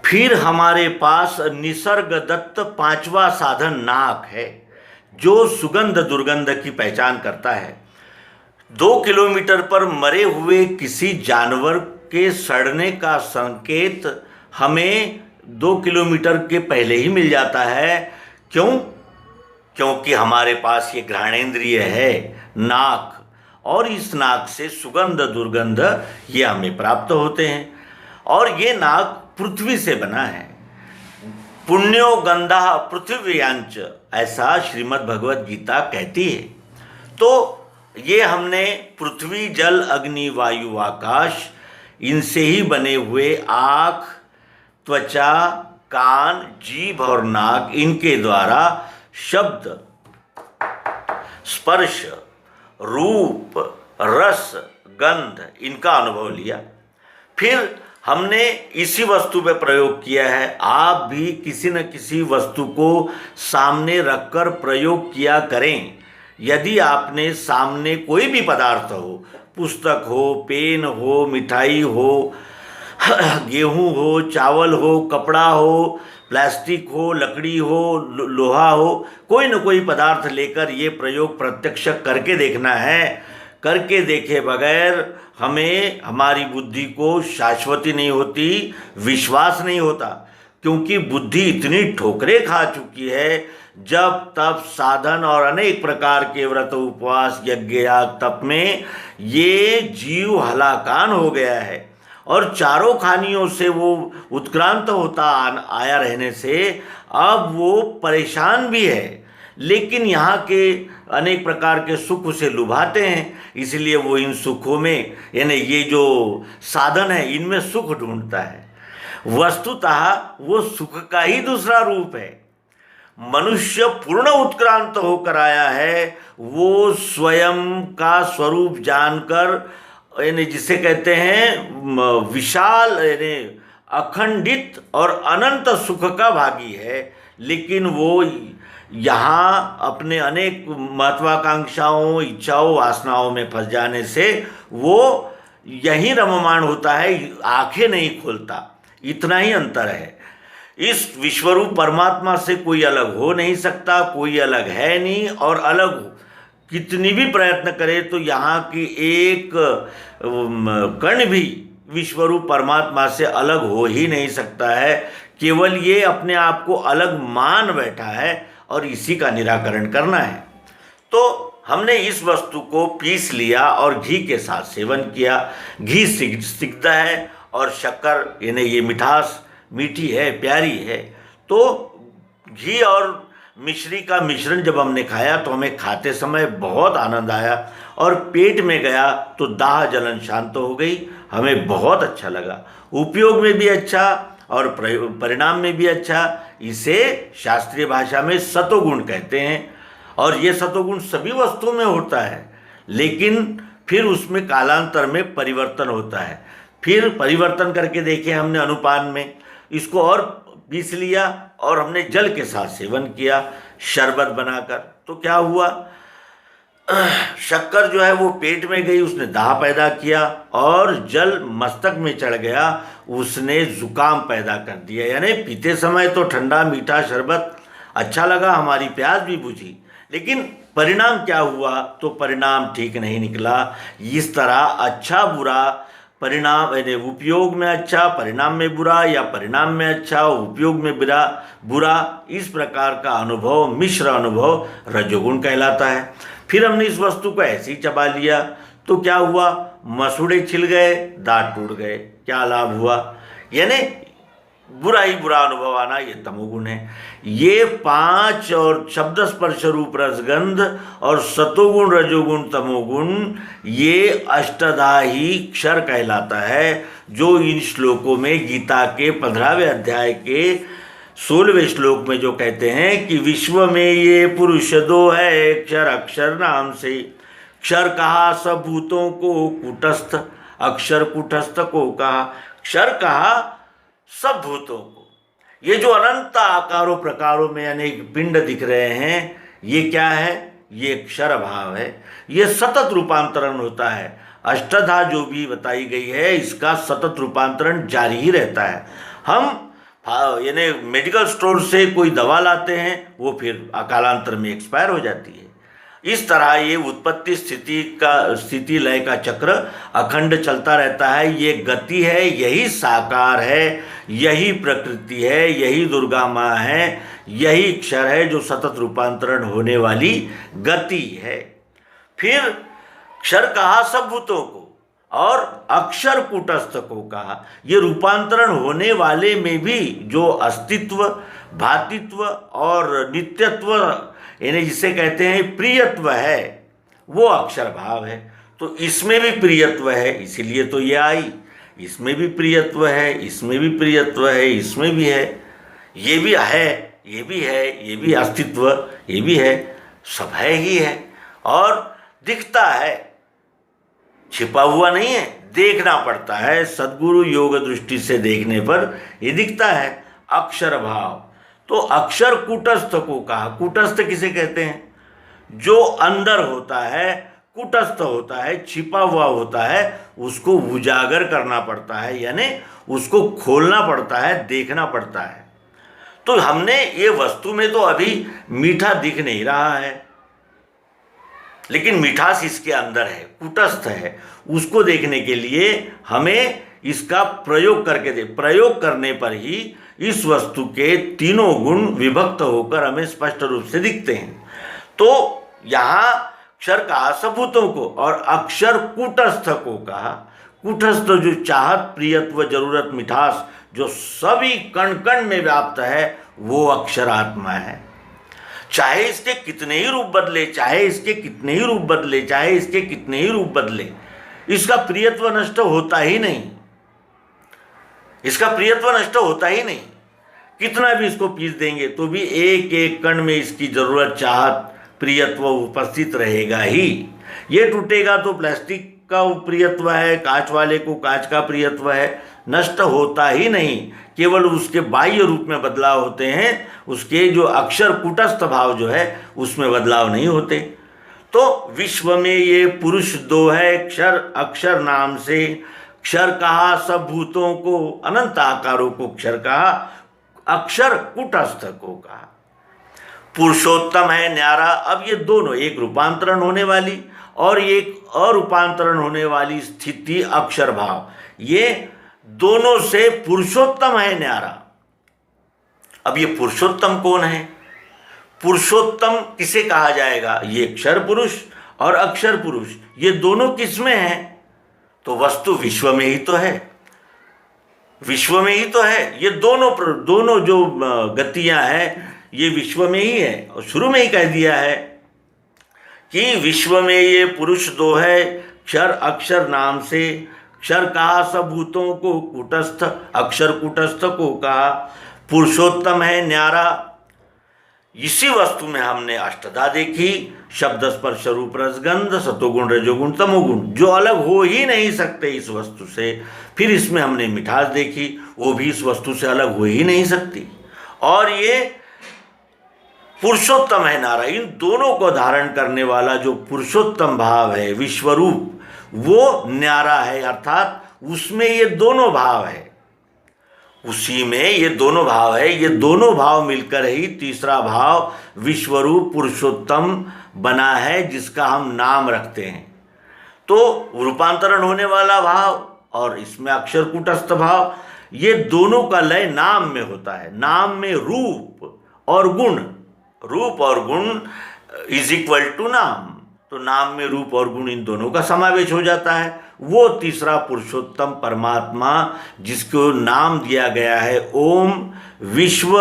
फिर हमारे पास निसर्ग दत्त पांचवा साधन नाक है, जो सुगंध दुर्गंध की पहचान करता है। 2 किलोमीटर पर मरे हुए किसी जानवर के सड़ने का संकेत हमें 2 किलोमीटर के पहले ही मिल जाता है। क्यों? क्योंकि हमारे पास ये घ्राणेंद्रिय है, नाक, और इस नाक से सुगंध दुर्गंध ये हमें प्राप्त होते हैं। और ये नाक पृथ्वी से बना है। पुण्यो गंधा पृथ्व्यांच, ऐसा श्रीमद् भगवद गीता कहती है। तो ये हमने पृथ्वी जल अग्नि वायु आकाश, इनसे ही बने हुए आँख, त्वचा, कान, जीभ और नाक, इनके द्वारा शब्द, स्पर्श, रूप, रस, गंध, इनका अनुभव लिया। फिर हमने इसी वस्तु पे प्रयोग किया है। आप भी किसी न किसी वस्तु को सामने रखकर प्रयोग किया करें। यदि आपने सामने कोई भी पदार्थ हो, पुस्तक हो, पेन हो, मिठाई हो, गेहूं हो, चावल हो, कपड़ा हो, प्लास्टिक हो, लकड़ी हो, लोहा हो, कोई न कोई पदार्थ लेकर ये प्रयोग प्रत्यक्ष करके देखना है। करके देखे बगैर हमें, हमारी बुद्धि को शाश्वती नहीं होती, विश्वास नहीं होता। क्योंकि बुद्धि इतनी ठोकरें खा चुकी है, जब तप साधन और अनेक प्रकार के व्रत उपवास यज्ञ याग तप में ये जीव हलाकान हो गया है। और चारों खानियों से वो उत्क्रांत होता आया रहने से अब वो परेशान भी है। लेकिन यहाँ के अनेक प्रकार के सुख उसे लुभाते हैं, इसलिए वो इन सुखों में, यानी ये जो साधन है, इनमें सुख ढूंढता है। वस्तुतः वो सुख का ही दूसरा रूप है। मनुष्य पूर्ण उत्क्रांत होकर आया है, वो स्वयं का स्वरूप जानकर, यानी जिसे कहते हैं विशाल, यानी अखंडित और अनंत सुख का भागी है। लेकिन वो यहाँ अपने अनेक महत्वाकांक्षाओं, इच्छाओं, वासनाओं में फंस जाने से वो यहीं रममाण होता है, आंखें नहीं खोलता। इतना ही अंतर है। इस विश्वरूप परमात्मा से कोई अलग हो नहीं सकता, कोई अलग है नहीं। और अलग कितनी भी प्रयत्न करे तो यहाँ की एक कण भी विश्वरूप परमात्मा से अलग हो ही नहीं सकता है। केवल ये अपने आप को अलग मान बैठा है और इसी का निराकरण करना है। तो हमने इस वस्तु को पीस लिया और घी के साथ सेवन किया। घी सिकता है और शक्कर, यानी ये मिठास मीठी है, प्यारी है। तो घी और मिश्री का मिश्रण जब हमने खाया तो हमें खाते समय बहुत आनंद आया और पेट में गया तो दाह जलन शांत हो गई। हमें बहुत अच्छा लगा, उपयोग में भी अच्छा और परिणाम में भी अच्छा। इसे शास्त्रीय भाषा में सतोगुण कहते हैं। और ये सतोगुण सभी वस्तुओं में होता है, लेकिन फिर उसमें कालांतर में परिवर्तन होता है। फिर परिवर्तन करके देखे हमने अनुपान में, इसको और पीस लिया और हमने जल के साथ सेवन किया शरबत बनाकर। तो क्या हुआ, शक्कर जो है वो पेट में गई, उसने दाह पैदा किया, और जल मस्तक में चढ़ गया, उसने जुकाम पैदा कर दिया। यानी पीते समय तो ठंडा मीठा शरबत अच्छा लगा, हमारी प्यास भी बुझी, लेकिन परिणाम क्या हुआ, तो परिणाम ठीक नहीं निकला। इस तरह अच्छा बुरा परिणाम, यानी उपयोग में अच्छा परिणाम में बुरा, या परिणाम में अच्छा उपयोग में बुरा, इस प्रकार का अनुभव, मिश्र अनुभव रजोगुण कहलाता है। फिर हमने इस वस्तु को ऐसे ही चबा लिया तो क्या हुआ, मसूड़े छिल गए, दांत टूट गए। क्या लाभ हुआ, यानी बुरा ही बुरा अनुभव आना, ये तमोगुण है। ये 5 और शब्द स्पर्श रूप रसगंध और सतोगुण रजोगुण तमोगुण, ये अष्टधा ही क्षर कहलाता है, जो इन श्लोकों में गीता के 15वें अध्याय के 16वें श्लोक में जो कहते हैं कि विश्व में ये पुरुष 2 है, क्षर अक्षर नाम से। क्षर कहा सब भूतों को, कूटस्थ अक्षर कूटस्थ को कहा। क्षर कहा सब भूतों को। ये जो अनंत आकारों प्रकारों में अनेक पिंड दिख रहे हैं, ये क्या है, ये क्षर भाव है। ये सतत रूपांतरण होता है। अष्टधा जो भी बताई गई है, इसका सतत रूपांतरण जारी ही रहता है। हम यानी मेडिकल स्टोर से कोई दवा लाते हैं, वो फिर कालांतर में एक्सपायर हो जाती है। इस तरह ये उत्पत्ति स्थिति लय का चक्र अखंड चलता रहता है। ये गति है, यही साकार है, यही प्रकृति है, यही दुर्गा माँ है, यही क्षर है जो सतत रूपांतरण होने वाली गति है। फिर क्षर कहा सब भूतों को और अक्षर कूटस्थ को कहा। ये रूपांतरण होने वाले में भी जो अस्तित्व, भातित्व और नित्यत्व, यानी जिसे कहते हैं प्रियत्व है, वो अक्षर भाव है। तो इसमें भी प्रियत्व है, इसीलिए तो ये आई। इसमें भी प्रियत्व है, इसमें भी प्रियत्व है, इसमें भी है, ये भी है, ये भी है, ये भी अस्तित्व, ये भी है, सब है ही है। और दिखता है, छिपा हुआ नहीं है, देखना पड़ता है। सद्गुरु योग दृष्टि से देखने पर ये दिखता है अक्षर भाव। तो अक्षर कूटस्थ को कहा। कूटस्थ किसे कहते हैं? जो अंदर होता है, कूटस्थ होता है, छिपा हुआ होता है, उसको उजागर करना पड़ता है, यानी उसको खोलना पड़ता है, देखना पड़ता है। तो हमने ये वस्तु में तो अभी मीठा दिख नहीं रहा है, लेकिन मिठास इसके अंदर है, कूटस्थ है। उसको देखने के लिए हमें इसका प्रयोग करके प्रयोग करने पर ही इस वस्तु के तीनों गुण विभक्त होकर हमें स्पष्ट रूप से दिखते हैं। तो यहाँ क्षर कहा सबूतों को और अक्षर कूटस्थ को कहा। कूटस्थ जो चाहत, प्रियत्व, जरूरत, मिठास जो सभी कण कण में व्याप्त है, वो अक्षर आत्मा है। चाहे इसके कितने ही रूप बदले, चाहे इसके कितने ही रूप बदले, चाहे इसके कितने ही रूप बदले, इसका प्रियत्व नष्ट होता ही नहीं। इसका प्रियत्व नष्ट होता ही नहीं। कितना भी इसको पीस देंगे तो भी एक एक कण में इसकी जरूरत, चाहत, प्रियत्व उपस्थित रहेगा ही। ये टूटेगा तो प्लास्टिक का प्रियत्व है, कांच वाले को कांच का प्रियत्व है, नष्ट होता ही नहीं। केवल उसके बाह्य रूप में बदलाव होते हैं, उसके जो अक्षर कूटस्थ भाव जो है उसमें बदलाव नहीं होते। तो विश्व में ये पुरुष दो है, क्षर अक्षर नाम से। क्षर कहा सब भूतों को, अनंत आकारों को क्षर कहा, अक्षर कूटस्थ को कहा। पुरुषोत्तम है न्यारा। अब ये दोनों, एक रूपांतरण होने वाली और एक अरूपांतरण होने वाली स्थिति अक्षर भाव, ये दोनों से पुरुषोत्तम है न्यारा। अब ये पुरुषोत्तम कौन है? पुरुषोत्तम किसे कहा जाएगा? ये क्षर पुरुष और अक्षर पुरुष, ये दोनों किसमें हैं? तो वस्तु विश्व में ही तो है, विश्व में ही तो है। ये दोनों जो गतियां हैं ये विश्व में ही है। और शुरू में ही कह दिया है कि विश्व में ये पुरुष दो है, क्षर अक्षर नाम से। क्षर कहा सब भूतों को, कूटस्थ अक्षर कूटस्थ को कहा। पुरुषोत्तम है न्यारा। इसी वस्तु में हमने अष्टधा देखी, शब्द स्पर्श रूप रसगंध, सतोगुण रजोगुण तमोगुण, जो अलग हो ही नहीं सकते इस वस्तु से। फिर इसमें हमने मिठास देखी, वो भी इस वस्तु से अलग हो ही नहीं सकती। और ये पुरुषोत्तम है नारा। इन दोनों को धारण करने वाला जो पुरुषोत्तम भाव है, विश्वरूप, वो न्यारा है, अर्थात उसमें ये दोनों भाव है, उसी में ये दोनों भाव है। ये दोनों भाव मिलकर ही तीसरा भाव विश्वरूप पुरुषोत्तम बना है, जिसका हम नाम रखते हैं। तो रूपांतरण होने वाला भाव और इसमें अक्षर कूटस्थ भाव, ये दोनों का लय नाम में होता है। नाम में रूप और गुण, रूप और गुण इज इक्वल टू नाम। तो नाम में रूप और गुण, इन दोनों का समावेश हो जाता है। वो तीसरा पुरुषोत्तम परमात्मा, जिसको नाम दिया गया है ओम, विश्व,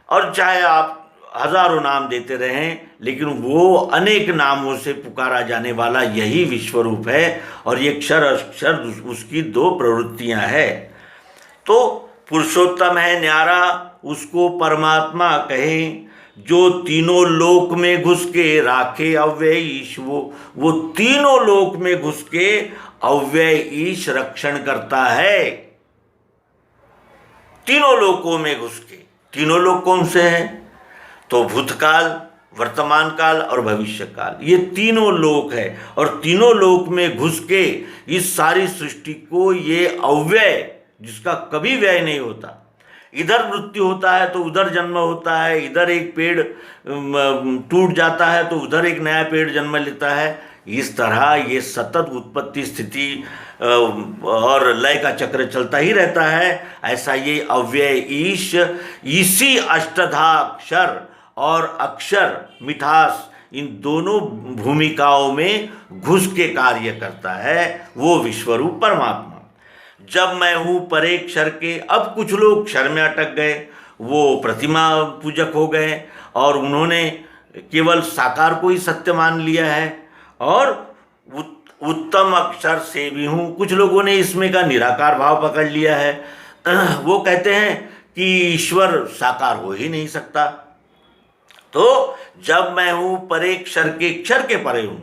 और चाहे आप हजारों नाम देते रहें, लेकिन वो अनेक नामों से पुकारा जाने वाला यही विश्वरूप है। और ये क्षर अक्षर उसकी दो प्रवृत्तियां हैं। तो पुरुषोत्तम है न्यारा, उसको परमात्मा कहें, जो तीनों लोक में घुस के राखे अव्यय ईश। वो तीनों लोक में घुस के अव्यय ईश रक्षण करता है। तीनों लोकों में घुस के। तीनों लोक कौन से हैं? तो भूतकाल, वर्तमान काल और भविष्य काल, ये तीनों लोक है। और तीनों लोक में घुस के इस सारी सृष्टि को, ये अव्यय जिसका कभी व्यय नहीं होता, इधर मृत्यु होता है तो उधर जन्म होता है, इधर एक पेड़ टूट जाता है तो उधर एक नया पेड़ जन्म लेता है। इस तरह ये सतत उत्पत्ति स्थिति और लय का चक्र चलता ही रहता है। ऐसा ये अव्यय ईश इसी अष्टधाक्षर और अक्षर मिठास इन दोनों भूमिकाओं में घुस के कार्य करता है, वो विश्वरूप परमात्मा। जब मैं हूँ परे क्षर के, अब कुछ लोग क्षर में अटक गए, वो प्रतिमा पूजक हो गए और उन्होंने केवल साकार को ही सत्य मान लिया है। और उत्तम अक्षर से भी हूँ, कुछ लोगों ने इसमें का निराकार भाव पकड़ लिया है। वो कहते हैं कि ईश्वर साकार हो ही नहीं सकता। तो जब मैं हूँ परे क्षर के परे हूँ,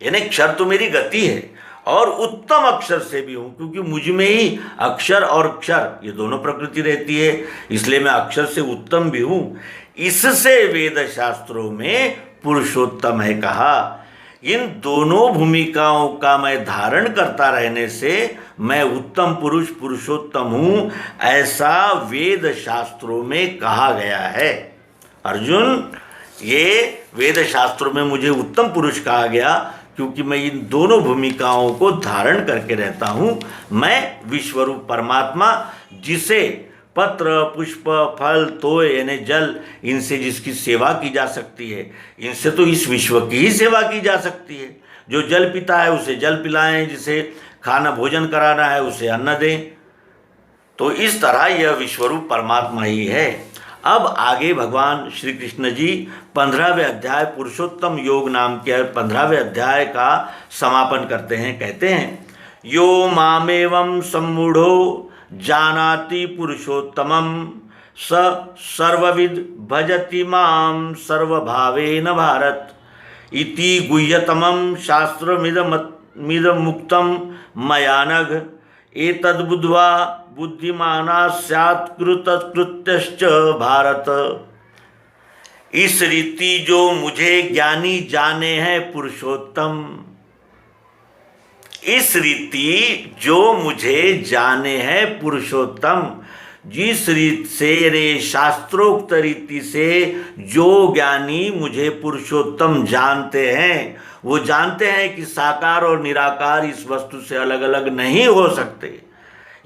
यानी क्षर तो मेरी गति है और उत्तम अक्षर से भी हूँ, क्योंकि मुझ में ही अक्षर और क्षर ये दोनों प्रकृति रहती है, इसलिए मैं अक्षर से उत्तम भी हूँ। इससे वेद शास्त्रों में पुरुषोत्तम है कहा। इन दोनों भूमिकाओं का मैं धारण करता रहने से मैं उत्तम पुरुष पुरुषोत्तम हूँ, ऐसा वेद शास्त्रों में कहा गया है। अर्जुन, ये वेद शास्त्रों में मुझे उत्तम पुरुष कहा गया क्योंकि मैं इन दोनों भूमिकाओं को धारण करके रहता हूँ। मैं विश्वरूप परमात्मा, जिसे पत्र पुष्प फल तोय यानी जल, इनसे जिसकी सेवा की जा सकती है, इनसे तो इस विश्व की ही सेवा की जा सकती है। जो जल पीता है उसे जल पिलाएं, जिसे खाना भोजन कराना है उसे अन्न दें। तो इस तरह यह विश्वरूप परमात्मा ही है। अब आगे भगवान श्री कृष्ण जी 15वें अध्याय पुरुषोत्तम योग नाम के 15वें अध्याय का समापन करते हैं। कहते हैं, यो मामेवं सम्मूढ़ो जानाति पुरुषोत्तमं स सर्वविद भजति मां सर्वभावेन भारत इति गुह्यतमं शास्त्रमिदमुक्तं मया नघ एतद्बुद्ध्वा बुद्धिमाना स्यात् कृतकृत्यश्च भारत। इस रीति जो मुझे ज्ञानी जाने हैं पुरुषोत्तम, इस रीति जो मुझे जाने हैं पुरुषोत्तम, जिस रीति से रे शास्त्रोक्त रीति से जो ज्ञानी मुझे पुरुषोत्तम जानते हैं, वो जानते हैं कि साकार और निराकार इस वस्तु से अलग अलग नहीं हो सकते।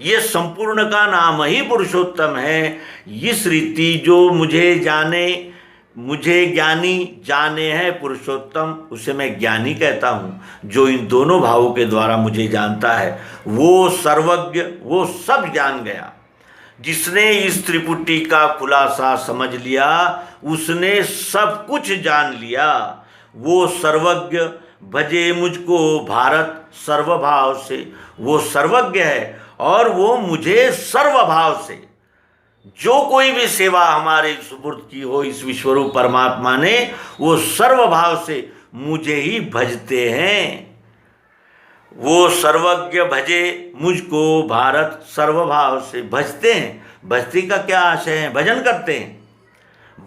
ये संपूर्ण का नाम ही पुरुषोत्तम है। इस रीति जो मुझे जाने, मुझे ज्ञानी जाने हैं पुरुषोत्तम, उसे मैं ज्ञानी कहता हूँ। जो इन दोनों भावों के द्वारा मुझे जानता है वो सर्वज्ञ, वो सब जान गया। जिसने इस त्रिपुटी का खुलासा समझ लिया उसने सब कुछ जान लिया। वो सर्वज्ञ भजे मुझको भारत सर्वभाव से, वो सर्वज्ञ है और वो मुझे सर्वभाव से, जो कोई भी सेवा हमारे सुपुर्द की हो इस विश्वरूप परमात्मा ने, वो सर्वभाव से मुझे ही भजते हैं। वो सर्वज्ञ भजे मुझको भारत सर्वभाव से, भजते हैं। भक्ति का क्या आशय है? भजन करते हैं।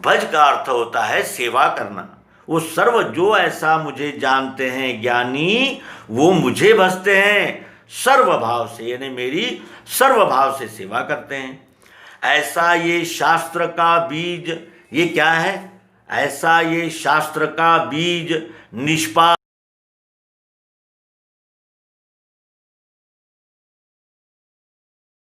भज का अर्थ होता है सेवा करना। वो सर्व जो ऐसा मुझे जानते हैं ज्ञानी, वो मुझे भजते हैं सर्वभाव से, यानी मेरी सर्वभाव से सेवा करते हैं। ऐसा ये शास्त्र का बीज, ये क्या है? ऐसा ये शास्त्र का बीज निष्पा